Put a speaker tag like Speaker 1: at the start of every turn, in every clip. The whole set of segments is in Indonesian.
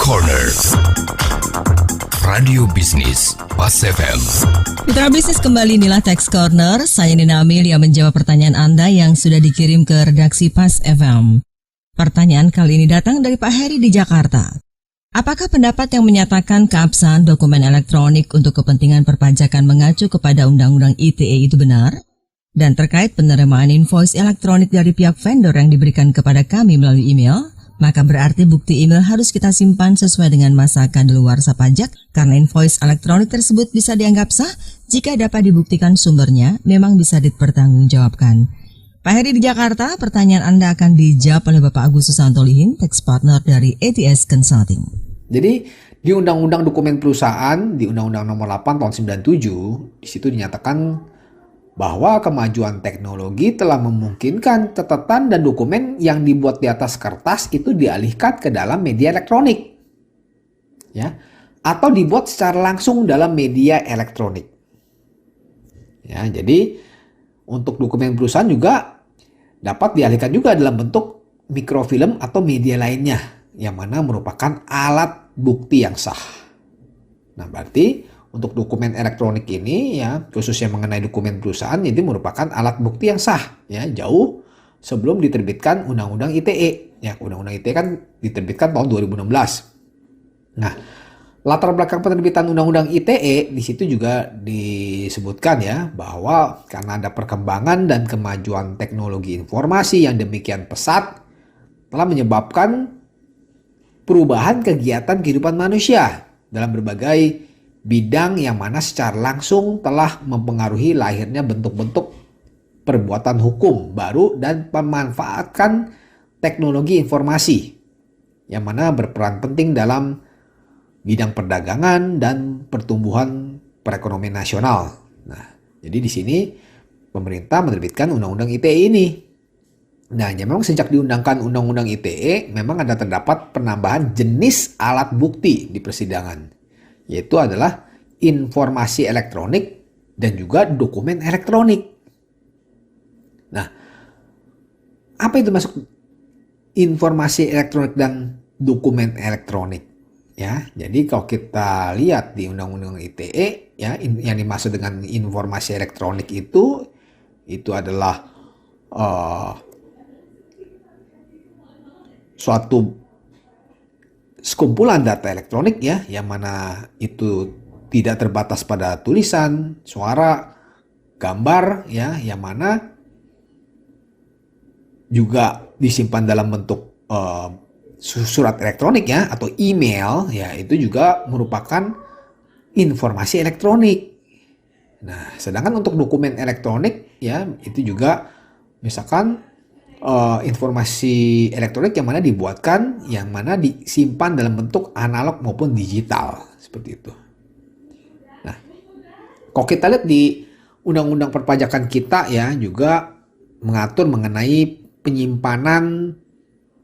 Speaker 1: Corner Radio Bisnis Pas FM.
Speaker 2: Mitra bisnis, kembali inilah Tax Corner. Saya Nina Amil yang menjawab pertanyaan Anda yang sudah dikirim ke redaksi Pas FM. Pertanyaan kali ini datang dari Pak Heri di Jakarta. Apakah pendapat yang menyatakan keabsahan dokumen elektronik untuk kepentingan perpajakan mengacu kepada Undang-Undang ITE itu benar? Dan terkait penerimaan invoice elektronik dari pihak vendor yang diberikan kepada kami melalui email, maka berarti bukti email harus kita simpan sesuai dengan masa kadaluarsa pajak karena invoice elektronik tersebut bisa dianggap sah jika dapat dibuktikan sumbernya memang bisa dipertanggungjawabkan. Pak Heri di Jakarta, pertanyaan Anda akan dijawab oleh Bapak Agustus Antolihin, tax partner dari ATS Consulting.
Speaker 3: Jadi di Undang-Undang Dokumen Perusahaan, di Undang-Undang Nomor 8 Tahun 97, di situ dinyatakan bahwa kemajuan teknologi telah memungkinkan catatan dan dokumen yang dibuat di atas kertas itu dialihkan ke dalam media elektronik, ya, atau dibuat secara langsung dalam media elektronik. Ya, jadi untuk dokumen perusahaan juga dapat dialihkan juga dalam bentuk mikrofilm atau media lainnya, yang mana merupakan alat bukti yang sah. Nah, berarti untuk dokumen elektronik ini, ya, khususnya mengenai dokumen perusahaan, itu merupakan alat bukti yang sah, ya, jauh sebelum diterbitkan Undang-Undang ITE. Ya, Undang-Undang ITE kan diterbitkan tahun 2016. Nah, latar belakang penerbitan Undang-Undang ITE di situ juga disebutkan, ya, bahwa karena ada perkembangan dan kemajuan teknologi informasi yang demikian pesat telah menyebabkan perubahan kegiatan kehidupan manusia dalam berbagai bidang yang mana secara langsung telah mempengaruhi lahirnya bentuk-bentuk perbuatan hukum baru dan memanfaatkan teknologi informasi yang mana berperan penting dalam bidang perdagangan dan pertumbuhan perekonomian nasional. Nah, jadi di sini pemerintah menerbitkan Undang-Undang ITE ini. Nah, memang sejak diundangkan Undang-Undang ITE, memang ada terdapat penambahan jenis alat bukti di persidangan, yaitu adalah informasi elektronik dan juga dokumen elektronik. Nah, apa itu masuk informasi elektronik dan dokumen elektronik? Ya, jadi kalau kita lihat di Undang-Undang ITE, ya, yang dimaksud dengan informasi elektronik itu adalah suatu sekumpulan data elektronik, ya, yang mana itu tidak terbatas pada tulisan, suara, gambar, ya, yang mana juga disimpan dalam bentuk surat elektronik, ya, atau email, ya, itu juga merupakan informasi elektronik. Nah, sedangkan untuk dokumen elektronik, ya, itu juga misalkan informasi elektronik yang mana dibuatkan, yang mana disimpan dalam bentuk analog maupun digital, seperti itu. Nah, kalau kita lihat di Undang-Undang Perpajakan kita, ya, juga mengatur mengenai penyimpanan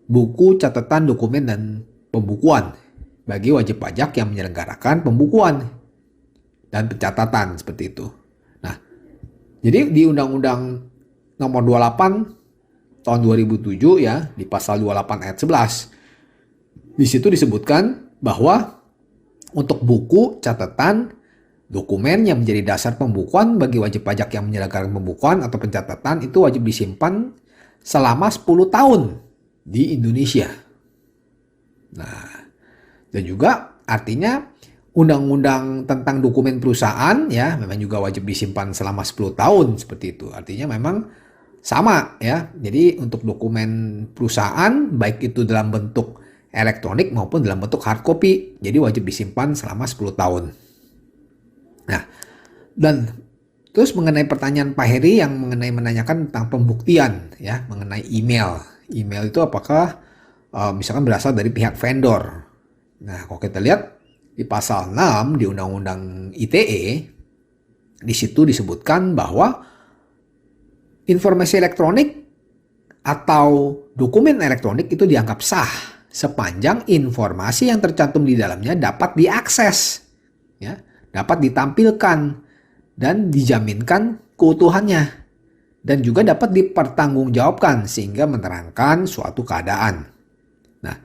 Speaker 3: buku, catatan, dokumen, dan pembukuan bagi wajib pajak yang menyelenggarakan pembukuan dan pencatatan, seperti itu. Nah, jadi di Undang-Undang Nomor 28 tahun 2007, ya, di pasal 28 ayat 11. Di situ disebutkan bahwa untuk buku, catatan, dokumen yang menjadi dasar pembukuan bagi wajib pajak yang menyelenggarakan pembukuan atau pencatatan itu wajib disimpan selama 10 tahun di Indonesia. Nah, dan juga artinya Undang-Undang tentang dokumen perusahaan, ya, memang juga wajib disimpan selama 10 tahun, seperti itu. Artinya memang sama, ya. Jadi untuk dokumen perusahaan baik itu dalam bentuk elektronik maupun dalam bentuk hard copy, jadi wajib disimpan selama 10 tahun. Nah, dan terus mengenai pertanyaan Pak Heri yang menanyakan tentang pembuktian, ya, mengenai email. Email itu apakah misalkan berasal dari pihak vendor. Nah, kalau kita lihat di pasal 6 di Undang-Undang ITE, di situ disebutkan bahwa informasi elektronik atau dokumen elektronik itu dianggap sah sepanjang informasi yang tercantum di dalamnya dapat diakses, ya, dapat ditampilkan dan dijaminkan keutuhannya, dan juga dapat dipertanggungjawabkan sehingga menerangkan suatu keadaan. Nah,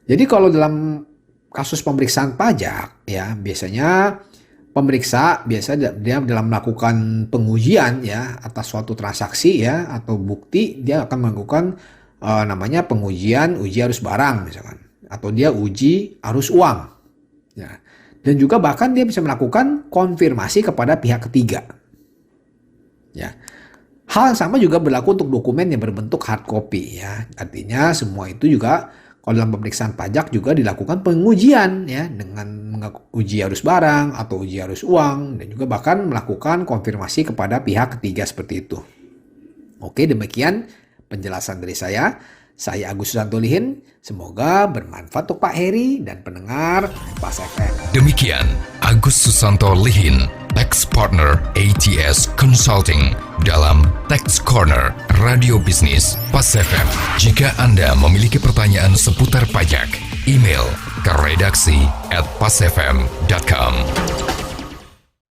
Speaker 3: jadi kalau dalam kasus pemeriksaan pajak ya, biasanya pemeriksa dia dalam melakukan pengujian ya atas suatu transaksi ya atau bukti, dia akan melakukan namanya uji arus barang misalkan, atau dia uji arus uang ya. Dan juga bahkan dia bisa melakukan konfirmasi kepada pihak ketiga ya. Hal yang sama juga berlaku untuk dokumen yang berbentuk hard copy ya. Artinya semua itu juga kalau dalam pemeriksaan pajak juga dilakukan pengujian ya, dengan uji arus barang atau uji arus uang, dan juga bahkan melakukan konfirmasi kepada pihak ketiga seperti itu. Oke, demikian penjelasan dari saya. Saya Agus Susanto Lihin. Semoga bermanfaat untuk Pak Heri dan pendengar Pas FM.
Speaker 1: Demikian Agus Susanto Lihin, Tax Partner ATS Consulting dalam Tax Corner Radio Bisnis Pas FM. Jika Anda memiliki pertanyaan seputar pajak, email ke redaksi@pasfm.com.